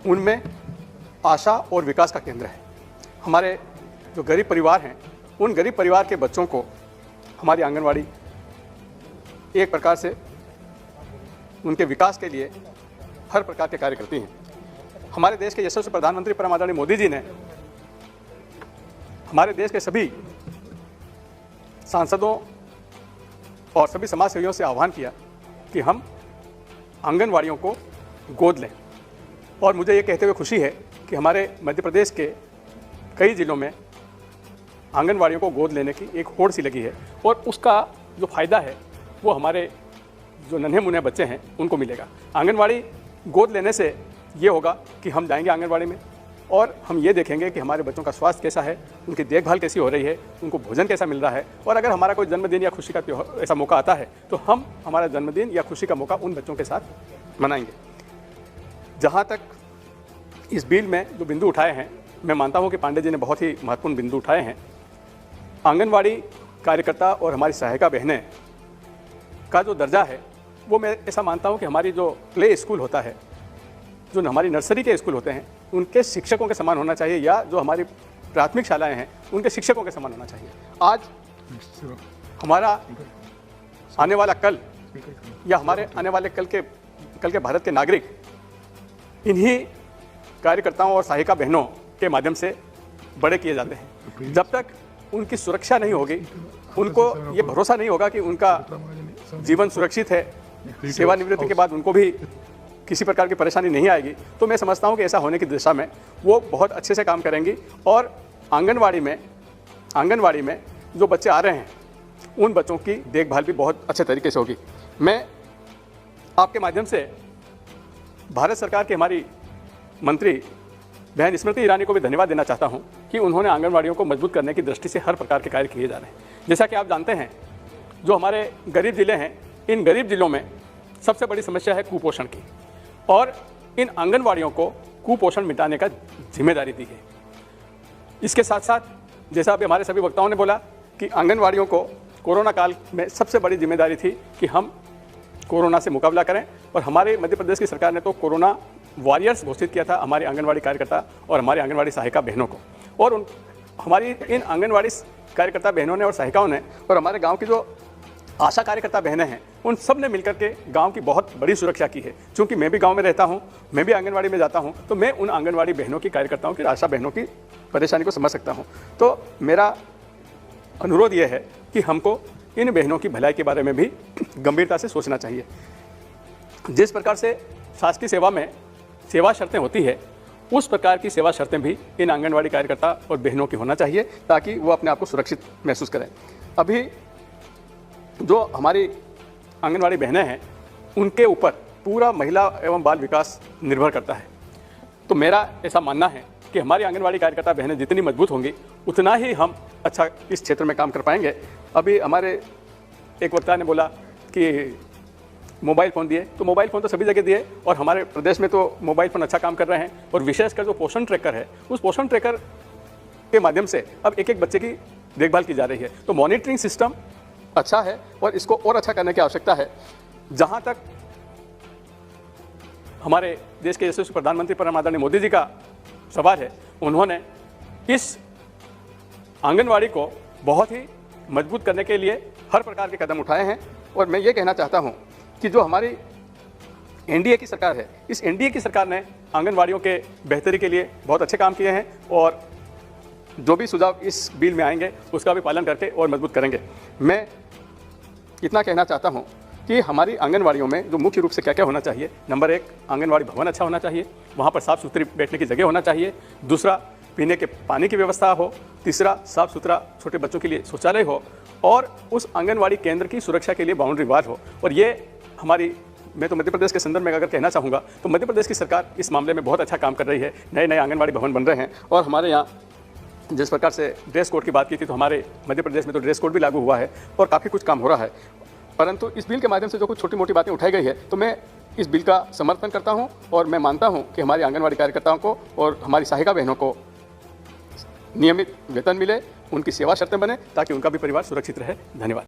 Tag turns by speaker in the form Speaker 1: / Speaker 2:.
Speaker 1: उनमें आशा और विकास का केंद्र है। हमारे जो गरीब परिवार हैं, उन गरीब परिवार के बच्चों को हमारी आंगनवाड़ी एक प्रकार से उनके विकास के लिए हर प्रकार के कार्य करती हैं। हमारे देश के यशस्वी प्रधानमंत्री परम आदरणीय मोदी जी ने हमारे देश के सभी सांसदों और सभी समाज सेवियों से आह्वान किया कि हम आंगनवाड़ियों को गोद लें। और मुझे ये कहते हुए खुशी है कि हमारे मध्य प्रदेश के कई ज़िलों में आंगनवाड़ियों को गोद लेने की एक होड़ सी लगी है और उसका जो फ़ायदा है वो हमारे जो नन्हे मुन्ने बच्चे हैं उनको मिलेगा। आंगनवाड़ी गोद लेने से ये होगा कि हम जाएंगे आंगनवाड़ी में और हम ये देखेंगे कि हमारे बच्चों का स्वास्थ्य कैसा है, उनकी देखभाल कैसी हो रही है, उनको भोजन कैसा मिल रहा है। और अगर हमारा कोई जन्मदिन या खुशी का त्योहार ऐसा मौका आता है तो हम हमारा जन्मदिन या खुशी का मौका उन बच्चों के साथ मनाएंगे। जहाँ तक इस बिल में जो बिंदु उठाए हैं, मैं मानता हूँ कि पांडे जी ने बहुत ही महत्वपूर्ण बिंदु उठाए हैं। आंगनवाड़ी कार्यकर्ता और हमारी सहायिका बहनें का जो दर्जा है वो मैं ऐसा मानता हूँ कि हमारी जो प्ले स्कूल होता है, जो हमारी नर्सरी के स्कूल होते हैं, उनके शिक्षकों के समान होना चाहिए, या जो हमारी प्राथमिक शालाएं हैं उनके शिक्षकों के समान होना चाहिए। आज हमारा आने वाला कल या हमारे आने वाले कल के भारत के नागरिक इन्हीं कार्यकर्ताओं और सहायिका बहनों के माध्यम से बड़े किए जाते हैं। जब तक उनकी सुरक्षा नहीं होगी, उनको ये भरोसा नहीं होगा कि उनका जीवन सुरक्षित है, सेवानिवृत्ति के बाद उनको भी किसी प्रकार की परेशानी नहीं आएगी, तो मैं समझता हूँ कि ऐसा होने की दिशा में वो बहुत अच्छे से काम करेंगी। और आंगनवाड़ी में जो बच्चे आ रहे हैं उन बच्चों की देखभाल भी बहुत अच्छे तरीके से होगी। मैं आपके माध्यम से भारत सरकार की हमारी मंत्री बहन स्मृति ईरानी को भी धन्यवाद देना चाहता हूं कि उन्होंने आंगनवाड़ियों को मजबूत करने की दृष्टि से हर प्रकार के कार्य किए जा रहे हैं। जैसा कि आप जानते हैं, जो हमारे गरीब ज़िले हैं, इन गरीब ज़िलों में सबसे बड़ी समस्या है कुपोषण की, और इन आंगनवाड़ियों को कुपोषण मिटाने का जिम्मेदारी दी है। इसके साथ साथ जैसा अभी हमारे सभी वक्ताओं ने बोला कि आंगनवाड़ियों को कोरोना काल में सबसे बड़ी जिम्मेदारी थी कि हम कोरोना से मुकाबला करें, और हमारे मध्य प्रदेश की सरकार ने तो कोरोना वॉरियर्स घोषित किया था हमारे आंगनवाड़ी कार्यकर्ता और हमारे आंगनवाड़ी सहायिका बहनों को। और हमारी इन आंगनवाड़ी कार्यकर्ता बहनों ने और सहायिकाओं ने और हमारे गांव की जो आशा कार्यकर्ता बहनें हैं, उन सब ने मिलकर के गांव की बहुत बड़ी सुरक्षा की है। क्योंकि मैं भी गांव में रहता हूं, मैं भी आंगनवाड़ी में जाता हूं, तो मैं उन आंगनवाड़ी बहनों की, कार्यकर्ताओं की, आशा बहनों की परेशानी को समझ सकता हूं। तो मेरा अनुरोध ये है कि हमको इन बहनों की भलाई के बारे में भी गंभीरता से सोचना चाहिए। जिस प्रकार से शासकीय सेवा में सेवा शर्तें होती है, उस प्रकार की सेवा शर्तें भी इन आंगनवाड़ी कार्यकर्ता और बहनों की होना चाहिए, ताकि वो अपने आप को सुरक्षित महसूस करें। अभी जो हमारी आंगनवाड़ी बहनें हैं, उनके ऊपर पूरा महिला एवं बाल विकास निर्भर करता है। तो मेरा ऐसा मानना है कि हमारी आंगनवाड़ी कार्यकर्ता बहनें जितनी मजबूत होंगी, उतना ही हम अच्छा इस क्षेत्र में काम कर पाएंगे। अभी हमारे एक वक्ता ने बोला कि मोबाइल फ़ोन दिए, तो मोबाइल फ़ोन तो सभी जगह दिए, और हमारे प्रदेश में तो मोबाइल फ़ोन अच्छा काम कर रहे हैं। और विशेषकर जो पोषण ट्रैकर है, उस पोषण ट्रैकर के माध्यम से अब एक एक बच्चे की देखभाल की जा रही है। तो मॉनिटरिंग सिस्टम अच्छा है और इसको और अच्छा करने की आवश्यकता है। जहाँ तक हमारे देश के यशस्वी प्रधानमंत्री परम आदरणीय मोदी जी का सवाल है, उन्होंने इस आंगनवाड़ी को बहुत ही मजबूत करने के लिए हर प्रकार के कदम उठाए हैं। और मैं ये कहना चाहता हूँ कि जो हमारी एनडीए की सरकार है, इस एनडीए की सरकार ने आंगनवाड़ियों के बेहतरी के लिए बहुत अच्छे काम किए हैं, और जो भी सुझाव इस बिल में आएंगे उसका भी पालन करके और मजबूत करेंगे। मैं इतना कहना चाहता हूँ कि हमारी आंगनवाड़ियों में जो मुख्य रूप से क्या क्या होना चाहिए, नंबर 1, आंगनवाड़ी भवन अच्छा होना चाहिए, वहाँ पर साफ़ सुथरी बैठने की जगह होना चाहिए। दूसरा, पीने के पानी की व्यवस्था हो। तीसरा, साफ़ सुथरा छोटे बच्चों के लिए शौचालय हो, और उस आंगनवाड़ी केंद्र की सुरक्षा के लिए बाउंड्री वाल हो। और ये हमारी, मैं तो मध्य प्रदेश के संदर्भ में अगर कहना चाहूँगा तो मध्य प्रदेश की सरकार इस मामले में बहुत अच्छा काम कर रही है। नए नए आंगनवाड़ी भवन बन रहे हैं, और हमारे यहाँ जिस प्रकार से ड्रेस कोड की बात की थी, तो हमारे मध्य प्रदेश में तो ड्रेस कोड भी लागू हुआ है और काफ़ी कुछ काम हो रहा है। परंतु इस बिल के माध्यम से जो कुछ छोटी मोटी बातें उठाई गई है, तो मैं इस बिल का समर्थन करता हूं, और मैं मानता हूं कि हमारी आंगनवाड़ी कार्यकर्ताओं को और हमारी सहायिका बहनों को नियमित वेतन मिले, उनकी सेवा शर्तें बने, ताकि उनका भी परिवार सुरक्षित रहे। धन्यवाद।